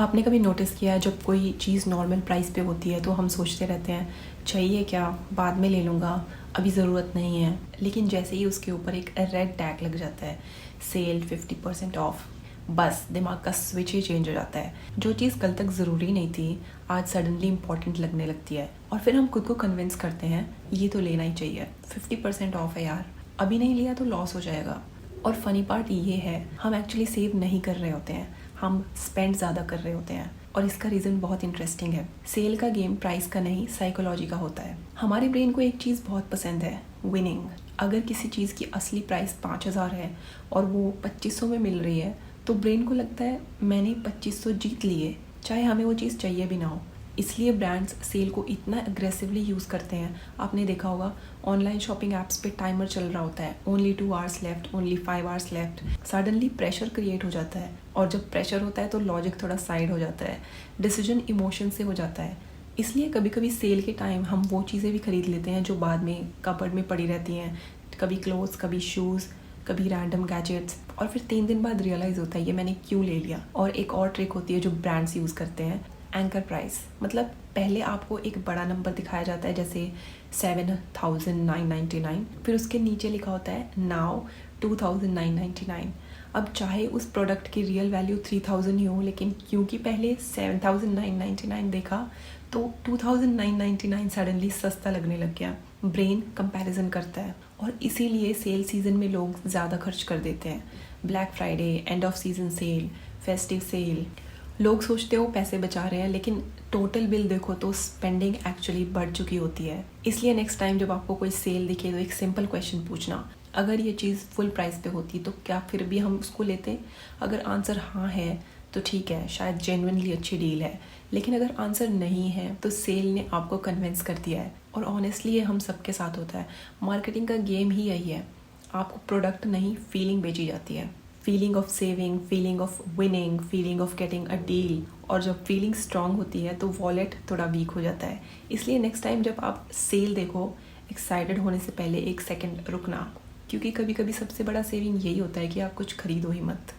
आपने कभी नोटिस किया है जब कोई चीज़ नॉर्मल प्राइस पे होती है तो हम सोचते रहते हैं चाहिए क्या, बाद में ले लूँगा, अभी ज़रूरत नहीं है। लेकिन जैसे ही उसके ऊपर एक रेड टैग लग जाता है, सेल 50% ऑफ, बस दिमाग का स्विच ही चेंज हो जाता है। जो चीज़ कल तक ज़रूरी नहीं थी आज सडनली इम्पॉर्टेंट लगने लगती है और फिर हम खुद को कन्विंस करते हैं ये तो लेना ही चाहिए, 50% ऑफ है यार, अभी नहीं लिया तो लॉस हो जाएगा। और फ़नी पार्ट ये है हम एक्चुअली सेव नहीं कर रहे होते हैं, हम स्पेंड ज़्यादा कर रहे होते हैं। और इसका रीज़न बहुत इंटरेस्टिंग है। सेल का गेम प्राइस का नहीं, साइकोलॉजी का होता है। हमारे ब्रेन को एक चीज़ बहुत पसंद है, विनिंग। अगर किसी चीज़ की असली प्राइस 5,000 है और वो 2500 में मिल रही है तो ब्रेन को लगता है मैंने 2500 जीत लिए, चाहे हमें वो चीज़ चाहिए भी ना हो। इसलिए ब्रांड्स सेल को इतना अग्रेसिवली यूज़ करते हैं। आपने देखा होगा ऑनलाइन शॉपिंग ऐप्स पे टाइमर चल रहा होता है, only 2 hours left, only 5 hours left. Suddenly pressure create हो जाता है और जब प्रेशर होता है तो लॉजिक थोड़ा साइड हो जाता है, डिसीजन इमोशन से हो जाता है। इसलिए कभी कभी सेल के टाइम हम वो चीज़ें भी खरीद लेते हैं जो बाद में कबर्ड में पड़ी रहती हैं, कभी क्लोथ्स, कभी शूज़, कभी रैंडम गैजेट्स, और फिर 3 दिन बाद रियलाइज़ होता है ये मैंने क्यों ले लिया। और एक और ट्रिक होती है जो ब्रांड्स यूज़ करते हैं, एंकर प्राइस। मतलब पहले आपको एक बड़ा नंबर दिखाया जाता है जैसे 7,999, फिर उसके नीचे लिखा होता है नाउ 2,999। अब चाहे उस प्रोडक्ट की रियल वैल्यू 3,000 ही हो, लेकिन क्योंकि पहले 7,999 देखा तो 2,999 सडनली सस्ता लगने लग गया। ब्रेन कंपैरिजन करता है और इसीलिए सेल सीज़न में लोग ज़्यादा खर्च कर देते हैं। Black Friday, end of season sale, festive sale, लोग सोचते हो पैसे बचा रहे हैं लेकिन टोटल बिल देखो तो स्पेंडिंग एक्चुअली बढ़ चुकी होती है। इसलिए नेक्स्ट टाइम जब आपको कोई सेल दिखे तो एक सिंपल क्वेश्चन पूछना, अगर ये चीज़ फुल प्राइस पे होती तो क्या फिर भी हम उसको लेते? अगर आंसर हाँ है तो ठीक है, शायद जेन्युइनली अच्छी डील है। लेकिन अगर आंसर नहीं है तो सेल ने आपको कन्विंस कर दिया है। और ऑनेस्टली ये हम सबके साथ होता है। मार्केटिंग का गेम ही यही है, आपको प्रोडक्ट नहीं फीलिंग बेची जाती है। Feeling of saving, feeling of winning, feeling of getting a deal. और जब फीलिंग स्ट्रांग होती है तो वॉलेट थोड़ा वीक हो जाता है। इसलिए नेक्स्ट टाइम जब आप सेल देखो, एक्साइटेड होने से पहले एक सेकंड रुकना, क्योंकि कभी कभी सबसे बड़ा सेविंग यही होता है कि आप कुछ खरीदो ही मत।